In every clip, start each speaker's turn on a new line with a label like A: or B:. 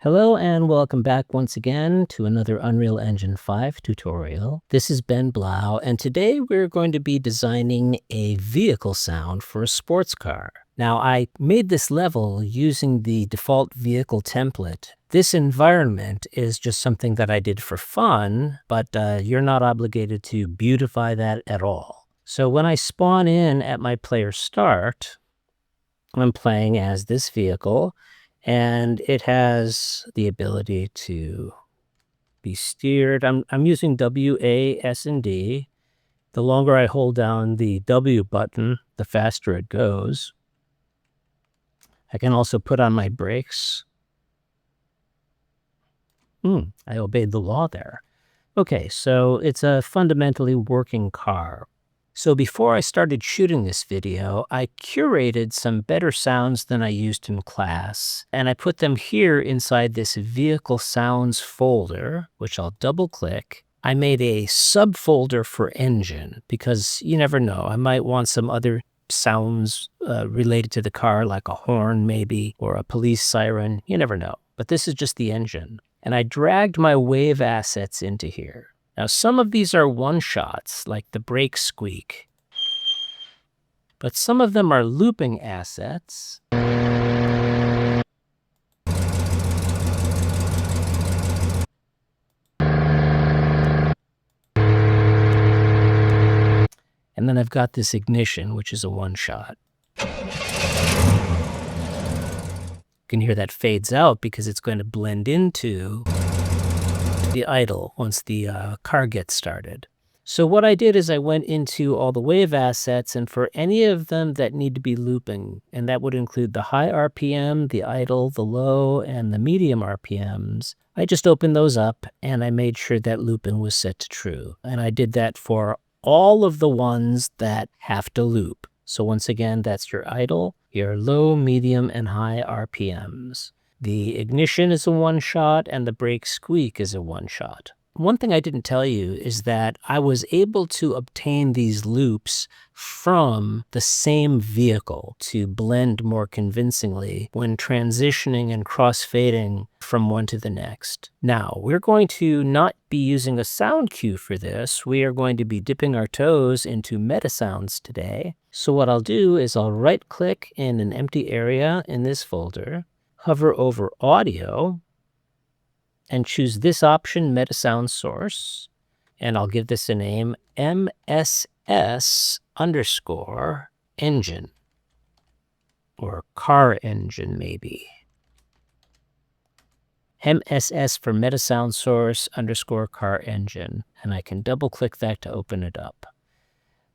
A: Hello and welcome back once again to another Unreal Engine 5 tutorial. This is Ben Blau, and today we're going to be designing a vehicle sound for a sports car. Now, I made this level using the default vehicle template. This environment is just something that I did for fun, but you're not obligated to beautify that at all. So when I spawn in at my player start, I'm playing as this vehicle, and it has the ability to be steered. I'm using W, A, S, and D. The longer I hold down the W button, the faster it goes. I can also put on my brakes. I obeyed the law there. Okay, so it's a fundamentally working car. So before I started shooting this video, I curated some better sounds than I used in class, and I put them here inside this vehicle sounds folder, which I'll double click. I made a subfolder for engine because you never know, I might want some other sounds related to the car, like a horn maybe, or a police siren, you never know. But this is just the engine. And I dragged my wave assets into here. Now, some of these are one-shots, like the brake squeak. But some of them are looping assets. And then I've got this ignition, which is a one-shot. You can hear that fades out because it's going to blend into the idle once the car gets started. So what I did is I went into all the wave assets, and for any of them that need to be looping, and that would include the high RPM, the idle, the low, and the medium RPMs, I just opened those up and I made sure that looping was set to true. And I did that for all of the ones that have to loop. So once again, that's your idle, your low, medium, and high RPMs. The ignition is a one-shot, and the brake squeak is a one-shot. One thing I didn't tell you is that I was able to obtain these loops from the same vehicle to blend more convincingly when transitioning and crossfading from one to the next. Now, we're going to not be using a sound cue for this. We are going to be dipping our toes into MetaSounds today. So what I'll do is I'll right-click in an empty area in this folder, hover over Audio, and choose this option, MetaSound Source, and I'll give this a name, MSS_engine, or car engine maybe. MSS for MetaSound Source _ car engine, and I can double click that to open it up.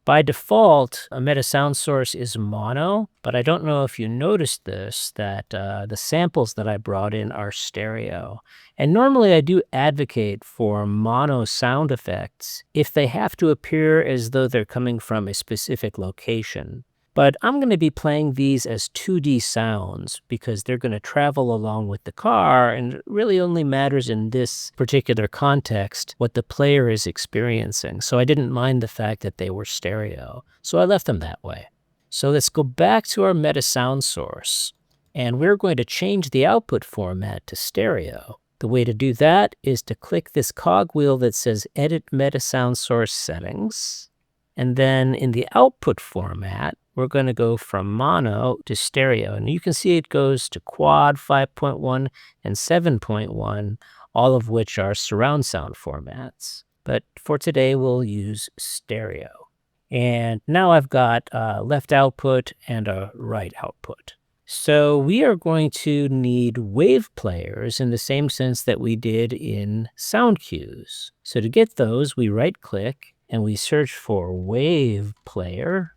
A: By default, a MetaSound source is mono, but I don't know if you noticed this, that the samples that I brought in are stereo. And normally I do advocate for mono sound effects if they have to appear as though they're coming from a specific location. But I'm going to be playing these as 2D sounds because they're going to travel along with the car, and it really only matters in this particular context what the player is experiencing. So I didn't mind the fact that they were stereo, so I left them that way. So let's go back to our MetaSound source, and we're going to change the output format to stereo. The way to do that is to click this cogwheel that says Edit MetaSound Source Settings, and then in the output format, we're going to go from mono to stereo. And you can see it goes to quad 5.1 and 7.1, all of which are surround sound formats. But for today, we'll use stereo. And now I've got a left output and a right output. So we are going to need wave players in the same sense that we did in sound cues. So to get those, we right-click and we search for wave player.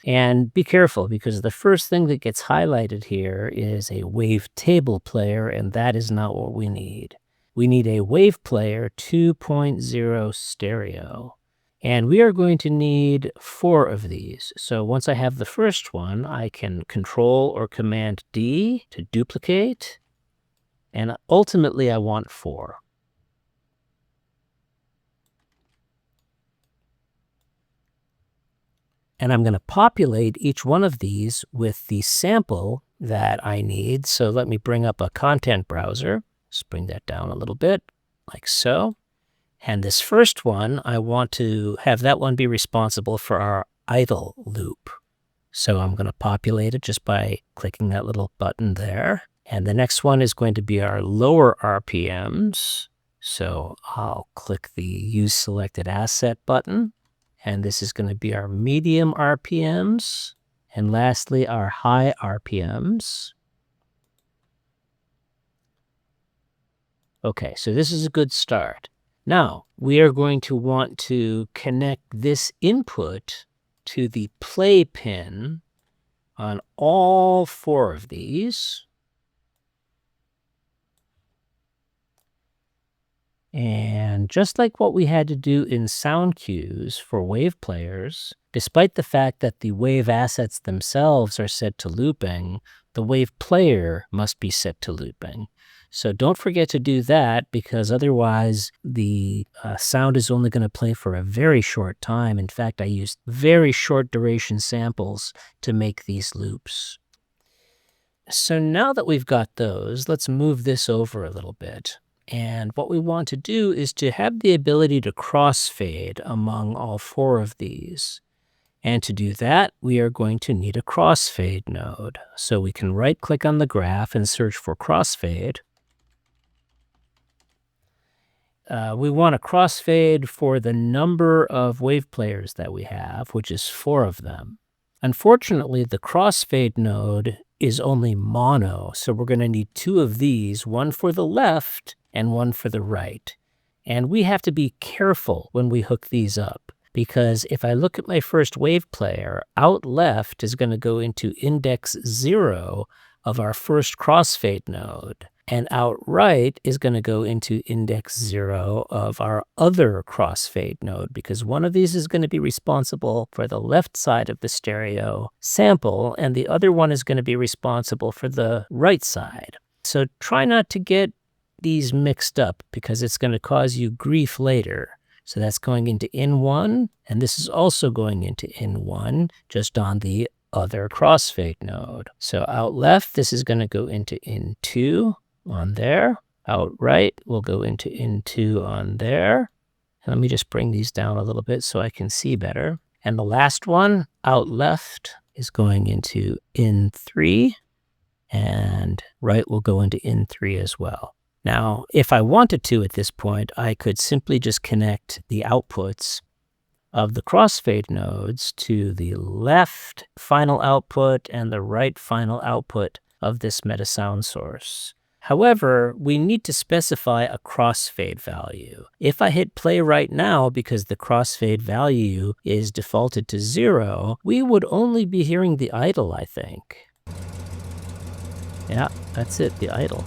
A: And be careful, because the first thing that gets highlighted here is a wave table player, and that is not what we need. We need a wave player 2.0 stereo. And we are going to need 4 of these. So once I have the first one, I can Control or Command D to duplicate. And ultimately, I want 4. And I'm going to populate each one of these with the sample that I need. So let me bring up a content browser. Just bring that down a little bit, like so. And this first one, I want to have that one be responsible for our idle loop. So I'm going to populate it just by clicking that little button there. And the next one is going to be our lower RPMs. So I'll click the Use Selected Asset button. And this is going to be our medium RPMs. And lastly, our high RPMs. Okay, so this is a good start. Now, we are going to want to connect this input to the play pin on all 4 of these. And just like what we had to do in sound cues for wave players, despite the fact that the wave assets themselves are set to looping, the wave player must be set to looping. So don't forget to do that, because otherwise the sound is only going to play for a very short time. In fact, I used very short duration samples to make these loops. So now that we've got those, let's move this over a little bit. And what we want to do is to have the ability to crossfade among all 4 of these. And to do that, we are going to need a crossfade node. So we can right-click on the graph and search for crossfade. We want a crossfade for the number of wave players that we have, which is 4 of them. Unfortunately, the crossfade node is only mono, so we're going to need 2 of these, one for the left and one for the right. And we have to be careful when we hook these up, because if I look at my first wave player, out left is going to go into index 0 of our first crossfade node, and out right is going to go into index 0 of our other crossfade node, because one of these is going to be responsible for the left side of the stereo sample, and the other one is going to be responsible for the right side. So try not to get these mixed up, because it's going to cause you grief later. So that's going into in1, and this is also going into in1, just on the other crossfade node. So out left, this is going to go into in2 on there. Out right will go into in2 on there. And let me just bring these down a little bit so I can see better. And the last one, out left, is going into in3, and right will go into in3 as well. Now, if I wanted to at this point, I could simply just connect the outputs of the crossfade nodes to the left final output and the right final output of this MetaSound source. However, we need to specify a crossfade value. If I hit play right now because the crossfade value is defaulted to 0, we would only be hearing the idle, I think. Yeah, that's it, the idle.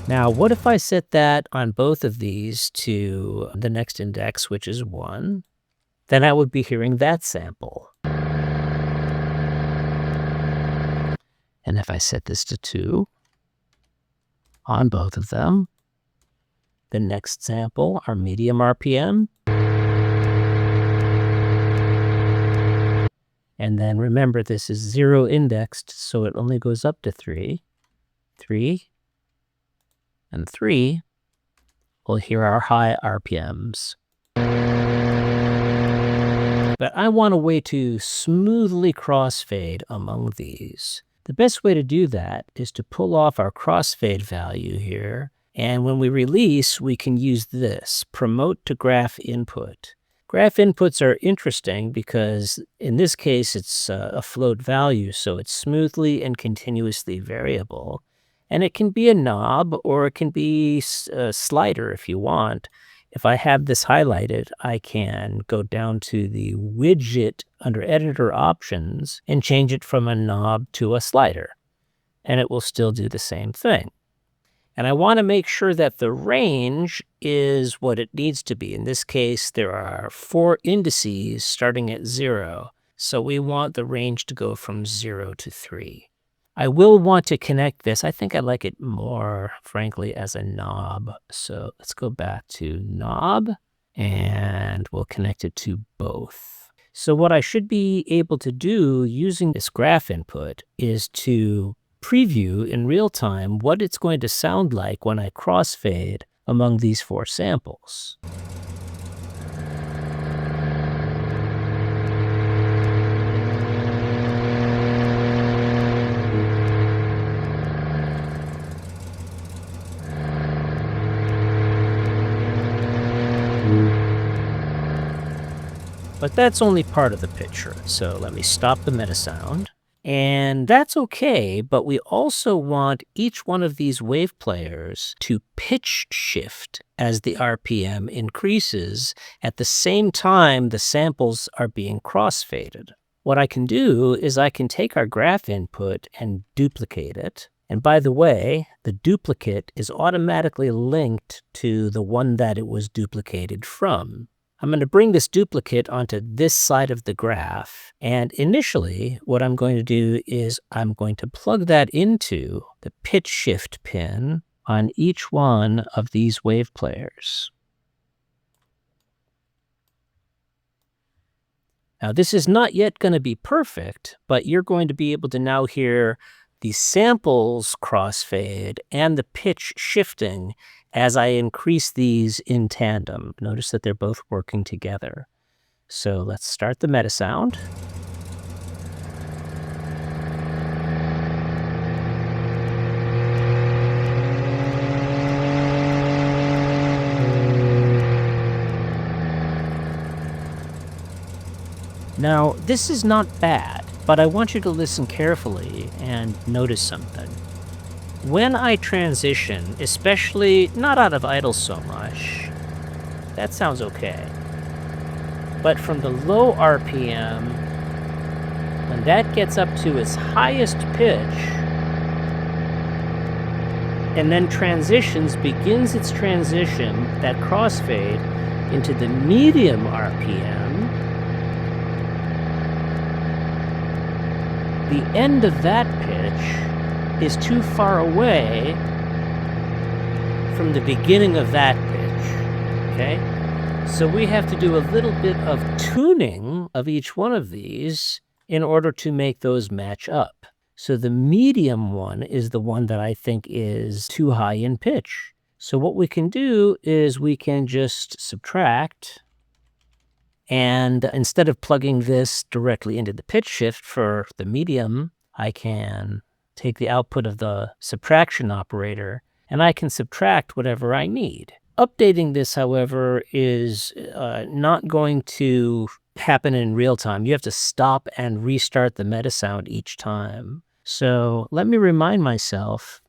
A: Now, what if I set that on both of these to the next index, which is 1? Then I would be hearing that sample. And if I set this to 2 on both of them, the next sample, our medium RPM, and then remember this is 0 indexed, so it only goes up to 3, 3, and 3, we'll hear our high RPMs. But I want a way to smoothly crossfade among these. The best way to do that is to pull off our crossfade value here, and when we release, we can use this, promote to graph input. Graph inputs are interesting because in this case it's a float value, so it's smoothly and continuously variable. And it can be a knob or it can be a slider if you want. If I have this highlighted, I can go down to the widget under editor options and change it from a knob to a slider. And it will still do the same thing. And I want to make sure that the range is what it needs to be. In this case, there are 4 indices starting at 0. So we want the range to go from 0 to 3. I will want to connect this. I think I like it more, frankly, as a knob. So let's go back to knob, and we'll connect it to both. So what I should be able to do using this graph input is to preview in real time what it's going to sound like when I crossfade among these 4 samples. But that's only part of the picture, so let me stop the MetaSound. And that's okay, but we also want each one of these wave players to pitch shift as the RPM increases at the same time the samples are being crossfaded. What I can do is I can take our graph input and duplicate it. And by the way, the duplicate is automatically linked to the one that it was duplicated from. I'm going to bring this duplicate onto this side of the graph, and initially what I'm going to do is I'm going to plug that into the pitch shift pin on each one of these wave players. Now this is not yet going to be perfect, but you're going to be able to now hear the samples crossfade and the pitch shifting as I increase these in tandem. Notice that they're both working together. So let's start the MetaSound. Now, this is not bad, but I want you to listen carefully and notice something. When I transition, especially not out of idle so much, that sounds okay. But from the low RPM, when that gets up to its highest pitch, and then begins its transition, that crossfade, into the medium RPM, the end of that pitch is too far away from the beginning of that pitch, okay? So we have to do a little bit of tuning of each one of these in order to make those match up. So the medium one is the one that I think is too high in pitch. So what we can do is we can just subtract, and instead of plugging this directly into the pitch shift for the medium, I can take the output of the subtraction operator, and I can subtract whatever I need. Updating this, however, is not going to happen in real time. You have to stop and restart the MetaSound each time. So let me remind myself.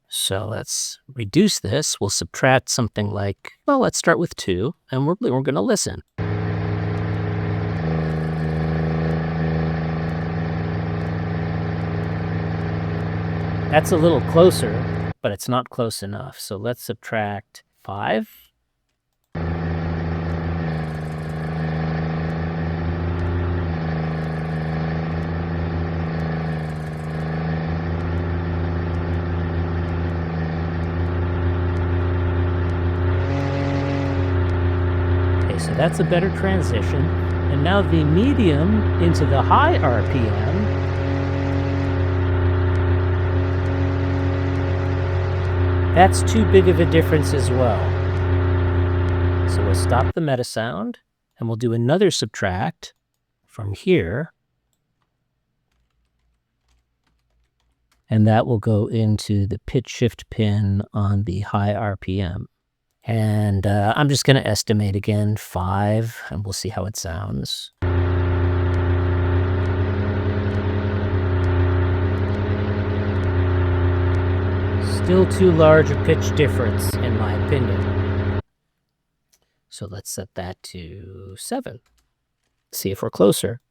A: So let's reduce this. We'll subtract something like, well, let's start with 2, and we're going to listen. That's a little closer, but it's not close enough. So let's subtract 5. So that's a better transition. And now the medium into the high RPM. That's too big of a difference as well. So we'll stop the MetaSound, and we'll do another subtract from here. And that will go into the pitch shift pin on the high RPM. And I'm just going to estimate again 5, and we'll see how it sounds. Still too large a pitch difference, in my opinion. So let's set that to 7. See if we're closer.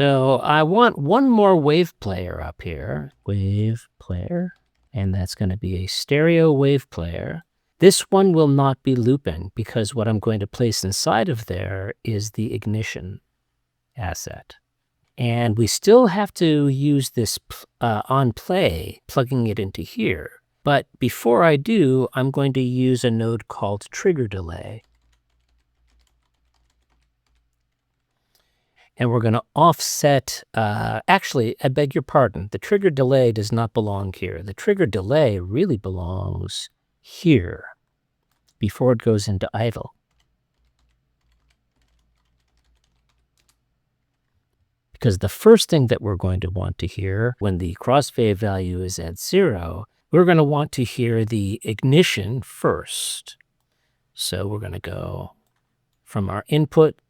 A: So I want one more wave player up here. Wave player. And that's going to be a stereo wave player. This one will not be looping because what I'm going to place inside of there is the ignition asset. And we still have to use this on play, plugging it into here. But before I do, I'm going to use a node called trigger delay. And we're going to offset, actually, I beg your pardon, the trigger delay does not belong here. The trigger delay really belongs here before it goes into idle. Because the first thing that we're going to want to hear when the crossfade value is at 0, we're going to want to hear the ignition first. So we're going to go from our input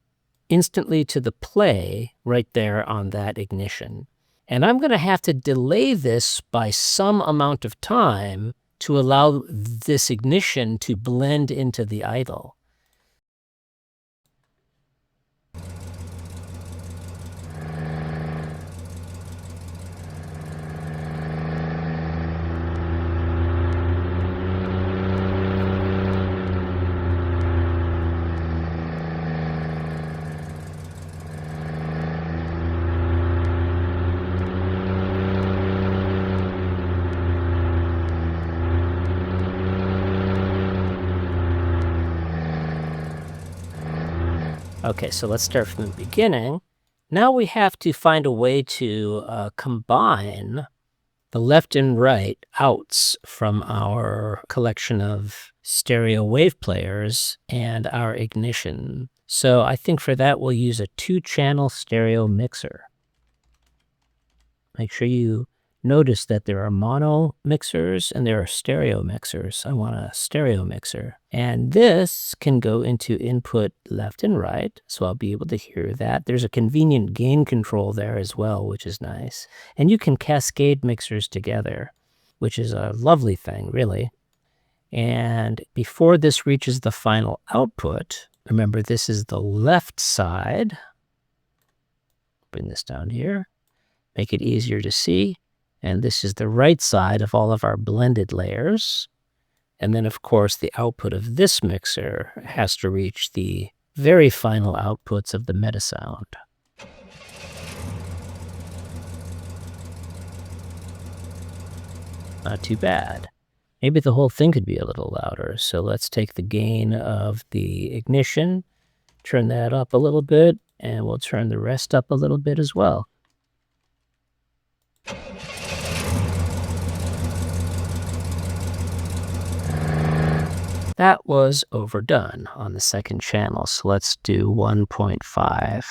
A: instantly to the play right there on that ignition. And I'm going to have to delay this by some amount of time to allow this ignition to blend into the idle. Okay, so let's start from the beginning. Now we have to find a way to combine the left and right outs from our collection of stereo wave players and our ignition. So I think for that we'll use a 2-channel stereo mixer. Make sure you notice that there are mono mixers and there are stereo mixers. I want a stereo mixer. And this can go into input left and right, so I'll be able to hear that. There's a convenient gain control there as well, which is nice. And you can cascade mixers together, which is a lovely thing, really. And before this reaches the final output, remember this is the left side. Bring this down here, make it easier to see. And this is the right side of all of our blended layers. And then, of course, the output of this mixer has to reach the very final outputs of the MetaSound. Not too bad. Maybe the whole thing could be a little louder. So let's take the gain of the ignition, turn that up a little bit, and we'll turn the rest up a little bit as well. That was overdone on the second channel, so let's do 1.5.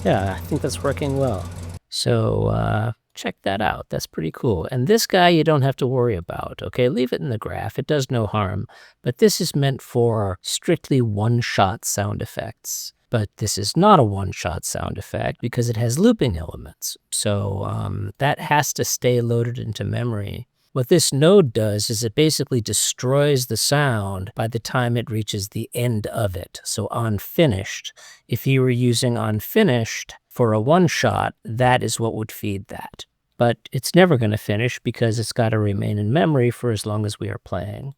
A: Yeah, I think that's working well. So check that out. That's pretty cool. And this guy you don't have to worry about, okay? Leave it in the graph. It does no harm. But this is meant for strictly one-shot sound effects. But this is not a one-shot sound effect because it has looping elements. So that has to stay loaded into memory. What this node does is it basically destroys the sound by the time it reaches the end of it. So on finished, if you were using on finished for a one-shot, that is what would feed that. But it's never going to finish because it's got to remain in memory for as long as we are playing.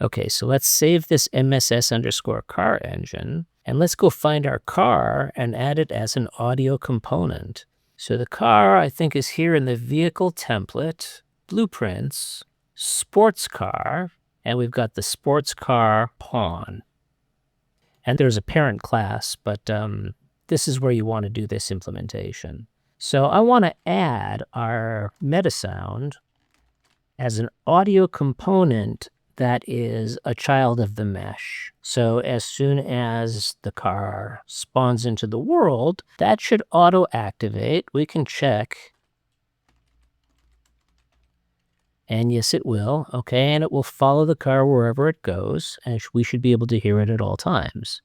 A: Okay, so let's save this MSS_car engine, and let's go find our car and add it as an audio component. So the car, I think, is here in the vehicle template, blueprints, sports car, and we've got the sports car pawn. And there's a parent class, but this is where you want to do this implementation. So I want to add our MetaSound as an audio component that is a child of the mesh. So as soon as the car spawns into the world, that should auto-activate. We can check. And yes, it will. Okay, and it will follow the car wherever it goes, and we should be able to hear it at all times.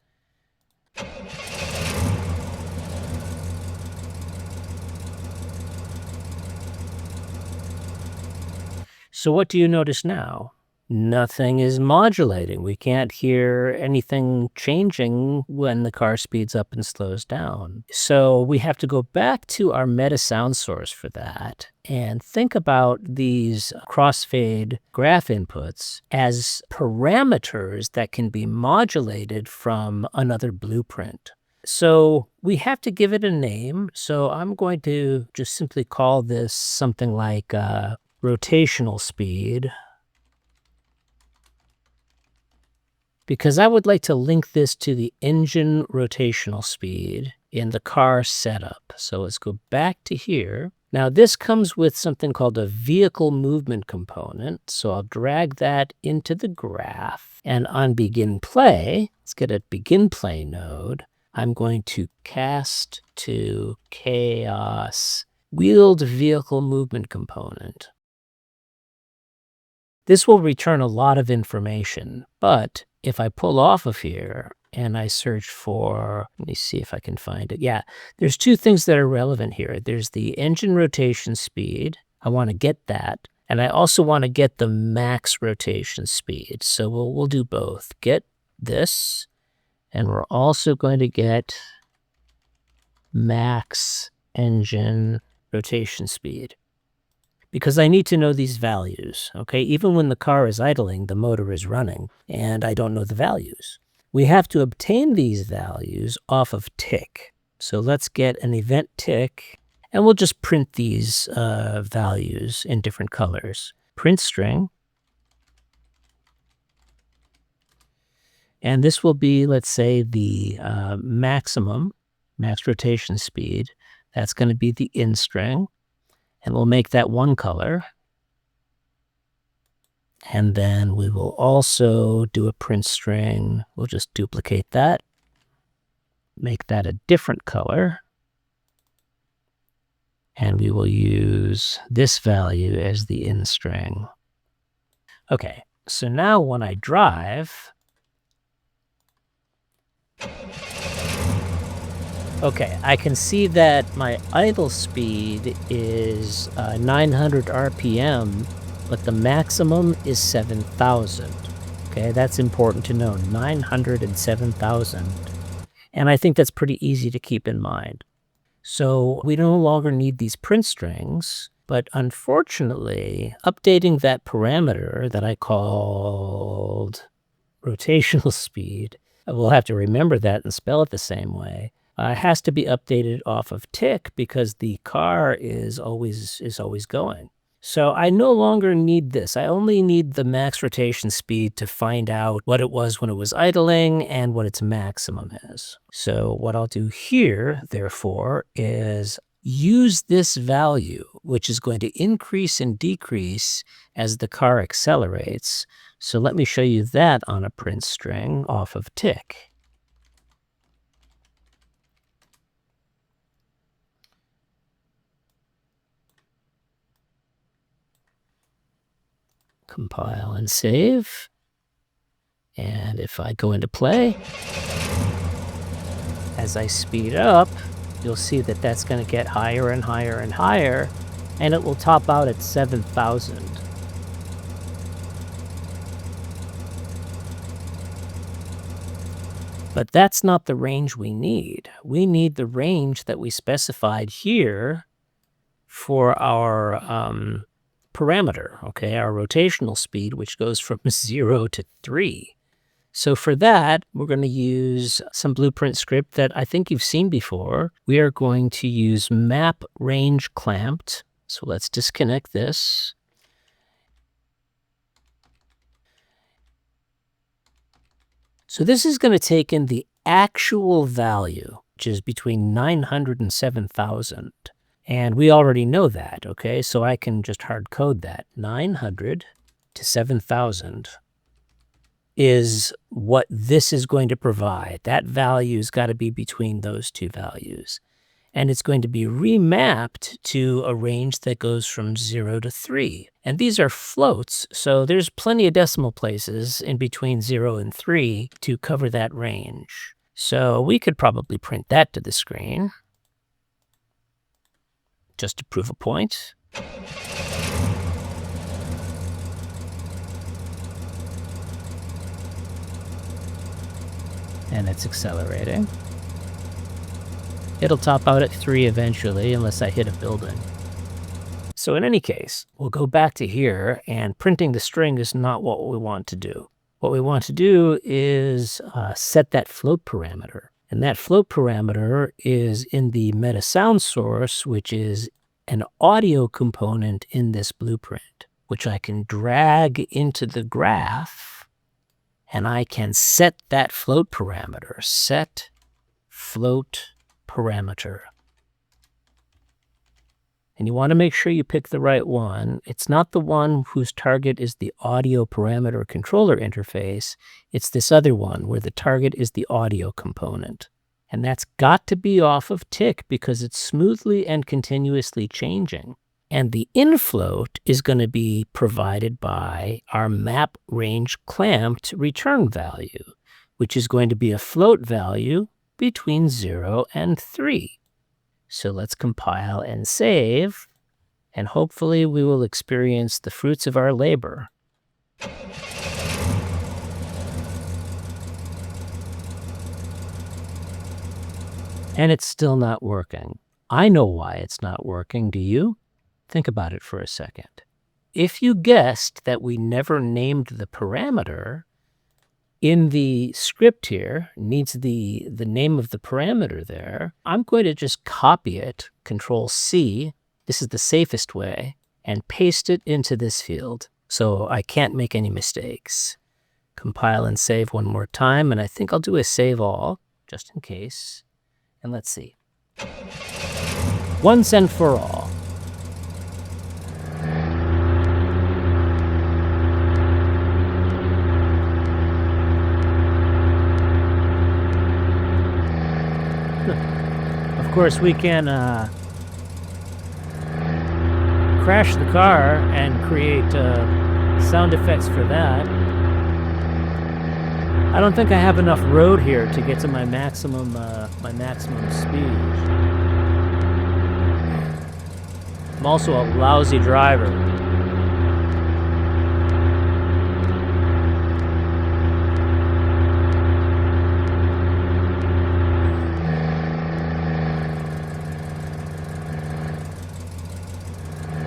A: So what do you notice now? Nothing is modulating. We can't hear anything changing when the car speeds up and slows down. So we have to go back to our MetaSound source for that and think about these crossfade graph inputs as parameters that can be modulated from another blueprint. So we have to give it a name. So I'm going to just simply call this something like rotational speed, because I would like to link this to the engine rotational speed in the car setup. So let's go back to here. Now this comes with something called a vehicle movement component. So I'll drag that into the graph, and on begin play, let's get a begin play node. I'm going to cast to chaos wheeled vehicle movement component. This will return a lot of information, but if I pull off of here and I search for, let me see if I can find it. Yeah, there's two things that are relevant here. There's the engine rotation speed. I want to get that. And I also want to get the max rotation speed. So we'll do both. Get this, and we're also going to get max engine rotation speed, because I need to know these values, okay? Even when the car is idling, the motor is running, and I don't know the values. We have to obtain these values off of tick. So let's get an event tick, and we'll just print these values in different colors. Print string. And this will be, let's say, the max rotation speed. That's going to be the in string. And we'll make that one color. And then we will also do a print string. We'll just duplicate that. Make that a different color. And we will use this value as the in string. Okay, so now when I drive, okay, I can see that my idle speed is 900 RPM, but the maximum is 7,000. Okay, that's important to know, 900 and 7,000. And I think that's pretty easy to keep in mind. So we no longer need these print strings, but unfortunately, updating that parameter that I called rotational speed, we'll have to remember that and spell it the same way, has to be updated off of tick because the car is always going. So I no longer need this. I only need the max rotation speed to find out what it was when it was idling and what its maximum is. So what I'll do here, therefore, is use this value, which is going to increase and decrease as the car accelerates. So let me show you that on a print string off of tick. Compile and save. And if I go into play, as I speed up, you'll see that that's going to get higher and higher and higher, and it will top out at 7,000. But that's not the range we need. We need the range that we specified here for our parameter, okay, our rotational speed, which goes from 0 to 3. So for that, we're going to use some blueprint script that I think you've seen before. We are going to use map range clamped. So let's disconnect this. So this is going to take in the actual value, which is between 900 and 7,000. And we already know that, okay? So I can just hard code that, 900 to 7,000. is what this is going to provide. That value's got to be between those two values. And it's going to be remapped to a range that goes from 0 to 3. And these are floats, so there's plenty of decimal places in between 0 and 3 to cover that range. So we could probably print that to the screen, just to prove a point. And it's accelerating. It'll top out at 3 eventually, unless I hit a building. So in any case, we'll go back to here, and printing the string is not what we want to do. What we want to do is set that float parameter. And that float parameter is in the MetaSound source, which is an audio component in this blueprint, which I can drag into the graph, and I can set that float parameter. Set float parameter. And you want to make sure you pick the right one. It's not the one whose target is the audio parameter controller interface. It's this other one where the target is the audio component. And that's got to be off of tick because it's smoothly and continuously changing. And the infloat is going to be provided by our map range clamped return value, which is going to be a float value between 0 and 3. So let's compile and save, and hopefully we will experience the fruits of our labor. And it's still not working. I know why it's not working, do you? Think about it for a second. If you guessed that we never named the parameter, in the script here, needs the name of the parameter there, I'm going to just copy it, Control-C, this is the safest way, and paste it into this field so I can't make any mistakes. Compile and save one more time, and I think I'll do a save all, just in case. And let's see. Once and for all. Of course, we can crash the car and create sound effects for that. I don't think I have enough road here to get to my maximum speed. I'm also a lousy driver.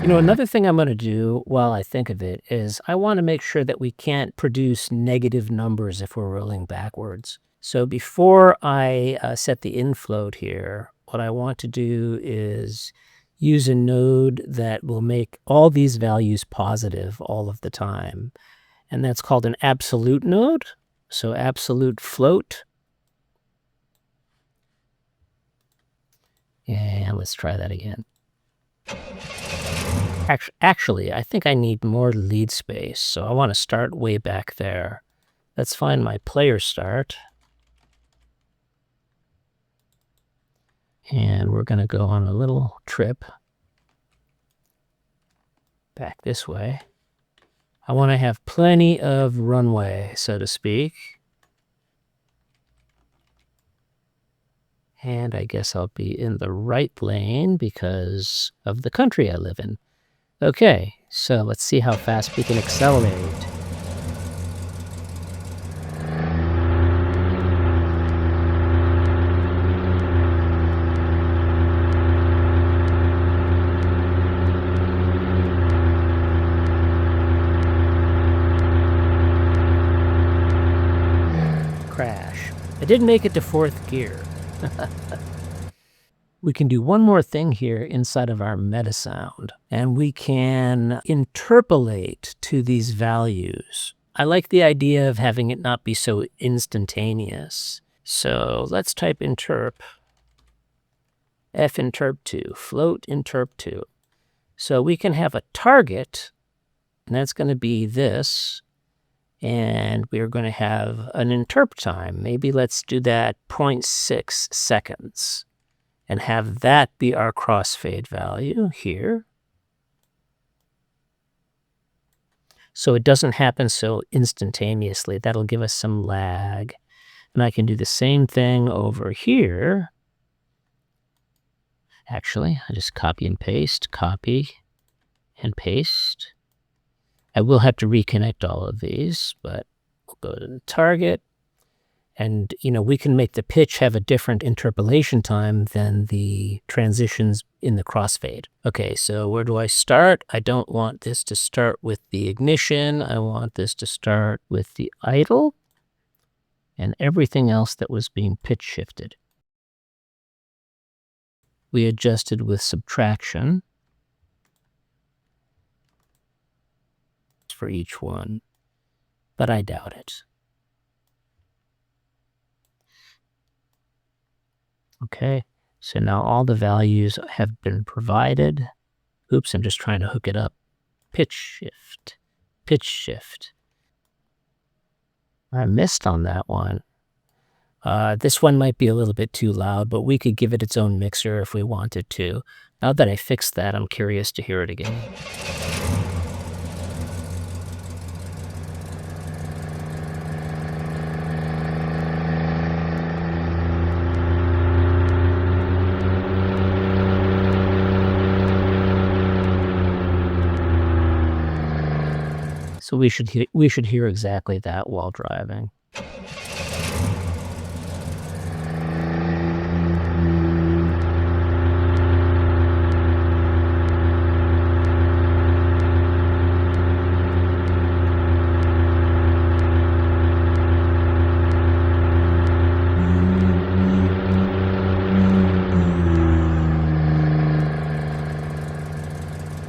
A: You know, another thing I'm going to do while I think of it is I want to make sure that we can't produce negative numbers if we're rolling backwards. So before I set the infloat here, what I want to do is use a node that will make all these values positive all of the time. And that's called an absolute node. So absolute float. And let's try that again. Actually, I think I need more lead space, so I want to start way back there. Let's find my player start. And we're going to go on a little trip back this way. I want to have plenty of runway, so to speak. And I guess I'll be in the right lane because of the country I live in. Okay, so let's see how fast we can accelerate. Crash. I didn't make it to 4th gear. We can do one more thing here inside of our MetaSound, and we can interpolate to these values. I like the idea of having it not be so instantaneous. So let's type interp, f-interp2, float interp2. So we can have a target, and that's going to be this, And we're going to have an interp time. Maybe let's do that 0.6 seconds and have that be our crossfade value here. So it doesn't happen so instantaneously. That'll give us some lag. And I can do the same thing over here. Actually, I just copy and paste, copy and paste. I will have to reconnect all of these, but we'll go to the target. And, we can make the pitch have a different interpolation time than the transitions in the crossfade. Okay, so where do I start? I don't want this to start with the ignition. I want this to start with the idle and everything else that was being pitch shifted. We adjusted with subtraction for each one, but I doubt it. Okay, so now all the values have been provided. Oops, I'm just trying to hook it up. Pitch shift, pitch shift. I missed on that one. This one might be a little bit too loud, but we could give it its own mixer if we wanted to. Now that I fixed that, I'm curious to hear it again. So we should hear exactly that while driving.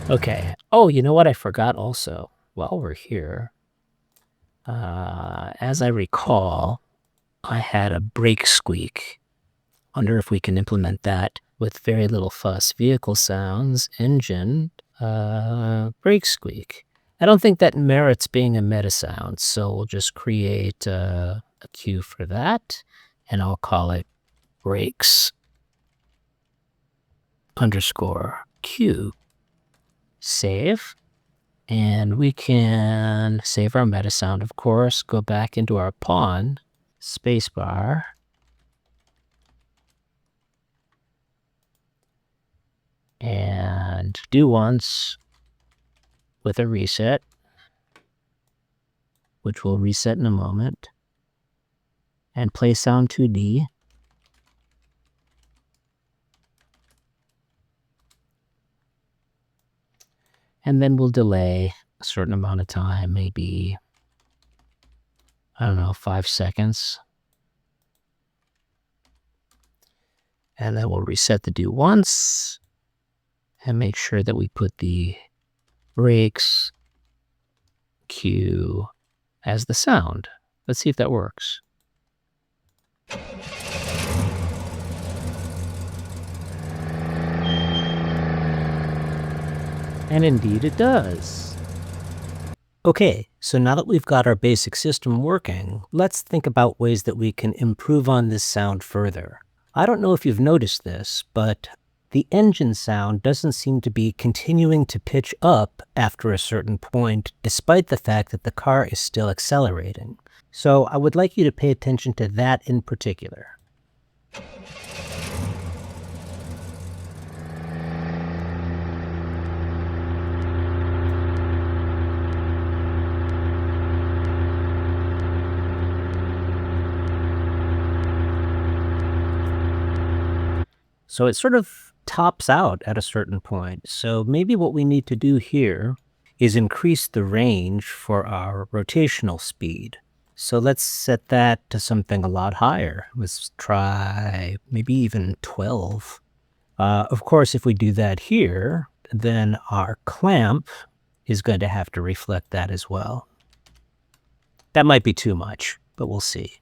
A: Okay. Oh, you know what I forgot also? While we're here, as I recall, I had a brake squeak. Wonder if we can implement that with very little fuss. Vehicle sounds, engine, brake squeak. I don't think that merits being a MetaSound, so we'll just create a cue for that, and I'll call it brakes _ cue. Save. And we can save our MetaSound, of course, go back into our pawn, spacebar, and do once with a reset, which will reset in a moment, and play sound 2D. And then we'll delay a certain amount of time, maybe, I don't know, 5 seconds. And then we'll reset the do once and make sure that we put the brakes cue as the sound. Let's see if that works. And indeed it does. Okay, so now that we've got our basic system working, let's think about ways that we can improve on this sound further. I don't know if you've noticed this, but the engine sound doesn't seem to be continuing to pitch up after a certain point, despite the fact that the car is still accelerating. So I would like you to pay attention to that in particular. So it sort of tops out at a certain point. So maybe what we need to do here is increase the range for our rotational speed. So let's set that to something a lot higher. Let's try maybe even 12. Of course, if we do that here, then our clamp is going to have to reflect that as well. That might be too much, but we'll see.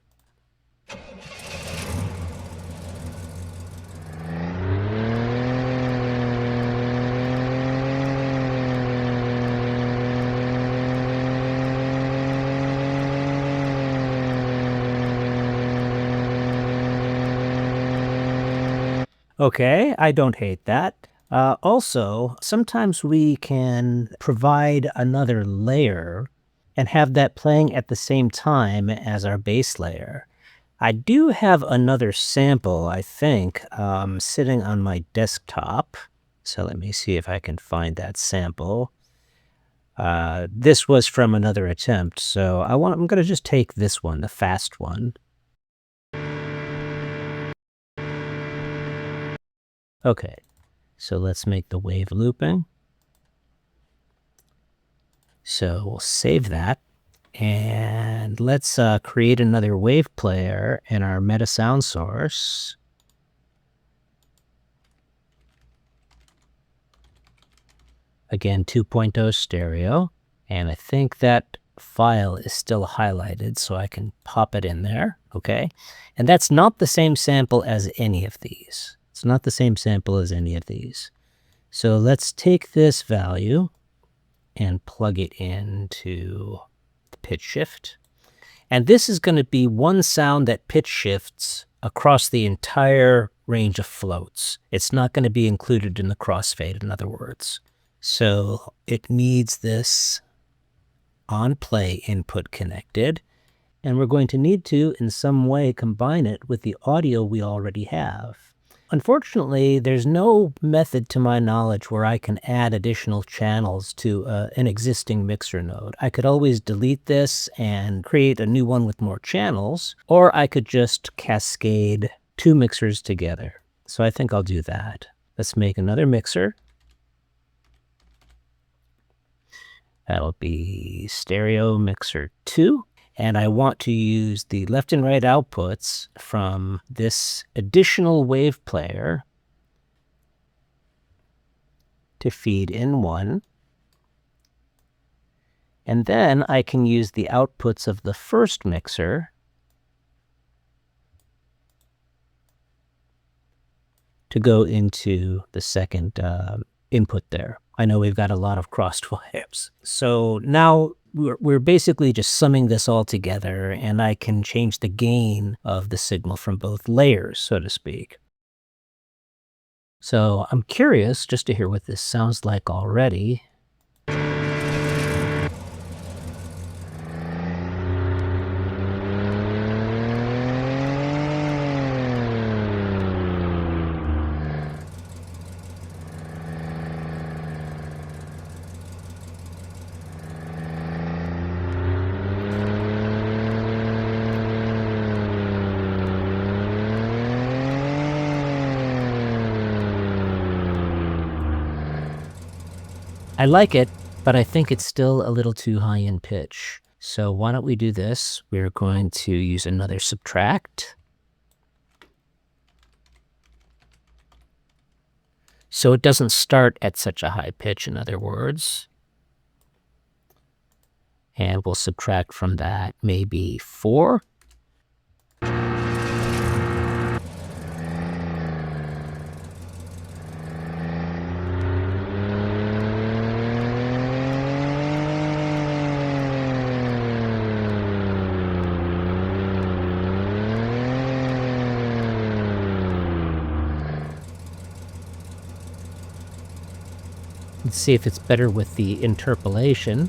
A: Okay, I don't hate that. Also, sometimes we can provide another layer and have that playing at the same time as our base layer. I do have another sample, I think, sitting on my desktop. So let me see if I can find that sample. This was from another attempt, so I'm going to just take this one, the fast one. Okay, so let's make the wave looping. So we'll save that. And let's create another wave player in our MetaSound source. Again, 2.0 stereo. And I think that file is still highlighted, so I can pop it in there. Okay. And that's not the same sample as any of these. It's not the same sample as any of these. So let's take this value and plug it into the pitch shift. And this is going to be one sound that pitch shifts across the entire range of floats. It's not going to be included in the crossfade, in other words. So it needs this on play input connected. And we're going to need to, in some way, combine it with the audio we already have. Unfortunately, there's no method to my knowledge where I can add additional channels to an existing mixer node. I could always delete this and create a new one with more channels, or I could just cascade two mixers together. So I think I'll do that. Let's make another mixer. That'll be stereo mixer 2. And I want to use the left and right outputs from this additional wave player to feed in one. And then I can use the outputs of the first mixer to go into the second input there. I know we've got a lot of crossed wires. So now we're basically just summing this all together, and I can change the gain of the signal from both layers, so to speak. So I'm curious just to hear what this sounds like already. I like it, but I think it's still a little too high in pitch. So why don't we do this? We're going to use another subtract. So it doesn't start at such a high pitch, in other words. And we'll subtract from that maybe 4. Let's see if it's better with the interpolation.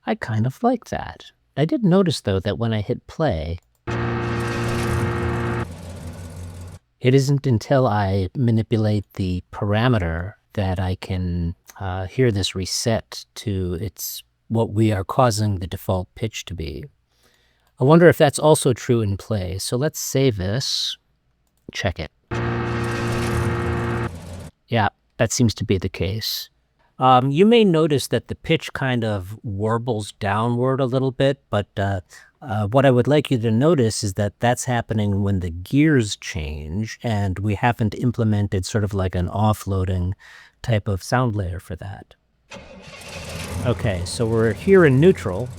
A: I kind of like that. I did notice, though, that when I hit play, it isn't until I manipulate the parameter that I can hear this reset to what we are causing the default pitch to be. I wonder if that's also true in play. So let's save this, check it. Yeah, that seems to be the case. You may notice that the pitch kind of warbles downward a little bit, but what I would like you to notice is that that's happening when the gears change, and we haven't implemented sort of like an offloading type of sound layer for that. Okay, so we're here in neutral.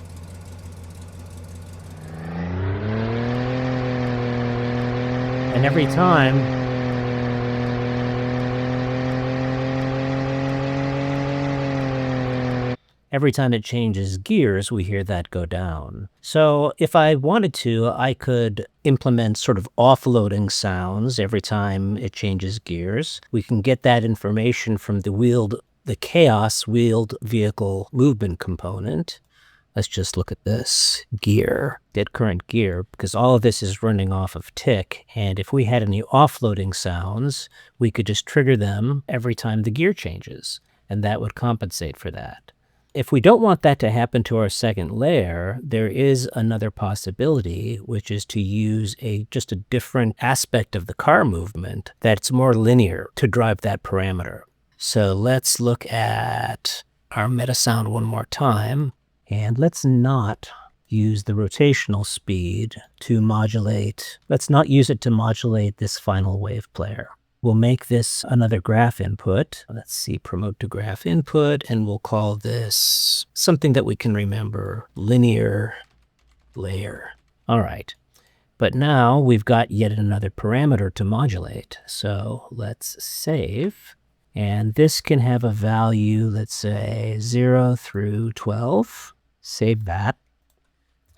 A: And every time it changes gears, we hear that go down. So if I wanted to, I could implement sort of offloading sounds every time it changes gears. We can get that information from the chaos wheeled vehicle movement component. Let's just look at this gear, dead current gear, because all of this is running off of tick. And if we had any offloading sounds, we could just trigger them every time the gear changes, and that would compensate for that. If we don't want that to happen to our second layer, there is another possibility, which is to use just a different aspect of the car movement that's more linear to drive that parameter. So let's look at our MetaSound one more time. And let's not use the rotational speed to modulate. Let's not use it to modulate this final wave player. We'll make this another graph input. Let's see, promote to graph input, and we'll call this something that we can remember, linear layer. All right. But now we've got yet another parameter to modulate. So let's save. And this can have a value, let's say 0 through 12. Save that,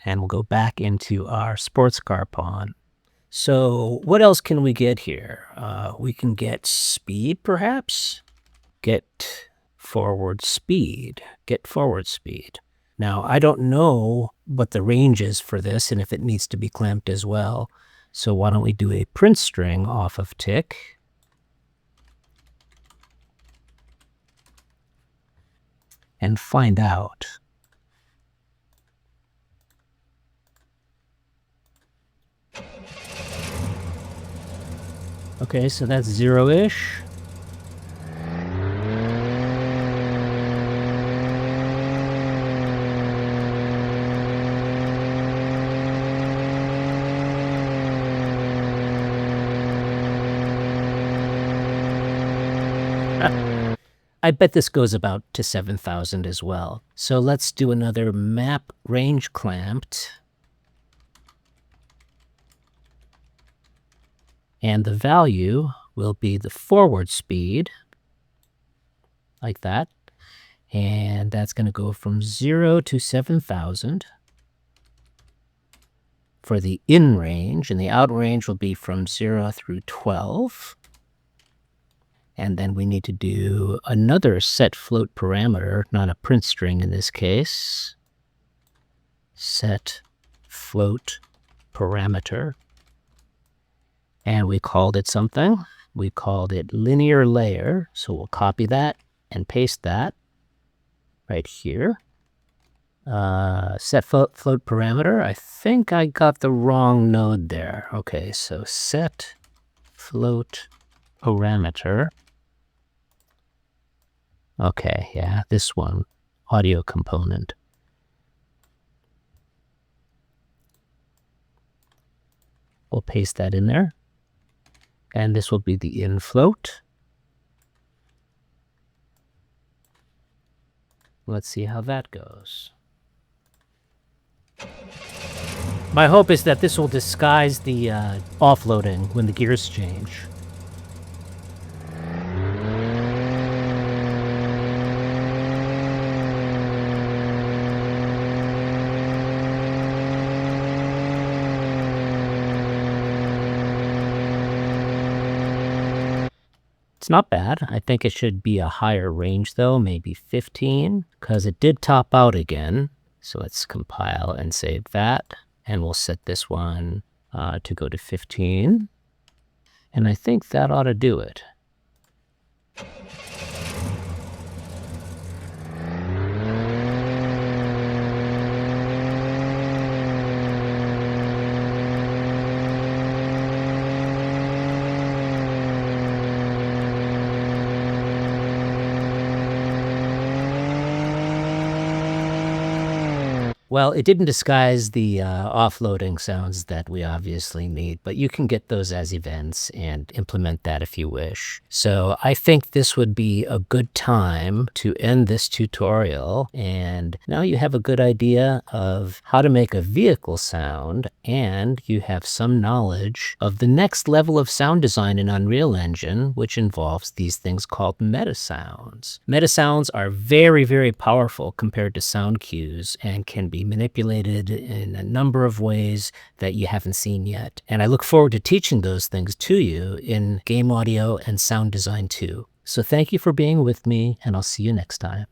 A: and we'll go back into our sports car pawn. So what else can we get here? We can get speed, perhaps? Get forward speed. Now, I don't know what the range is for this and if it needs to be clamped as well. So why don't we do a print string off of tick? And find out. Okay, so that's 0-ish. I bet this goes about to 7,000 as well. So let's do another map range clamped. And the value will be the forward speed, like that. And that's going to go from 0 to 7,000 for the in range. And the out range will be from 0 through 12. And then we need to do another set float parameter, not a print string in this case. Set float parameter. And we called it something. We called it linear layer. So we'll copy that and paste that right here. Set float parameter. I think I got the wrong node there. Okay, so set float parameter. Okay, yeah, this one, audio component. We'll paste that in there. And this will be the in float. Let's see how that goes. My hope is that this will disguise the offloading when the gears change. It's not bad. I think it should be a higher range though, maybe 15, because it did top out again. So let's compile and save that. And we'll set this one to go to 15. And I think that ought to do it. Well, it didn't disguise the offloading sounds that we obviously need, but you can get those as events and implement that if you wish. So I think this would be a good time to end this tutorial. And now you have a good idea of how to make a vehicle sound, and you have some knowledge of the next level of sound design in Unreal Engine, which involves these things called MetaSounds. MetaSounds are very, very powerful compared to sound cues and can be manipulated in a number of ways that you haven't seen yet. And I look forward to teaching those things to you in game audio and sound design too. So thank you for being with me, and I'll see you next time.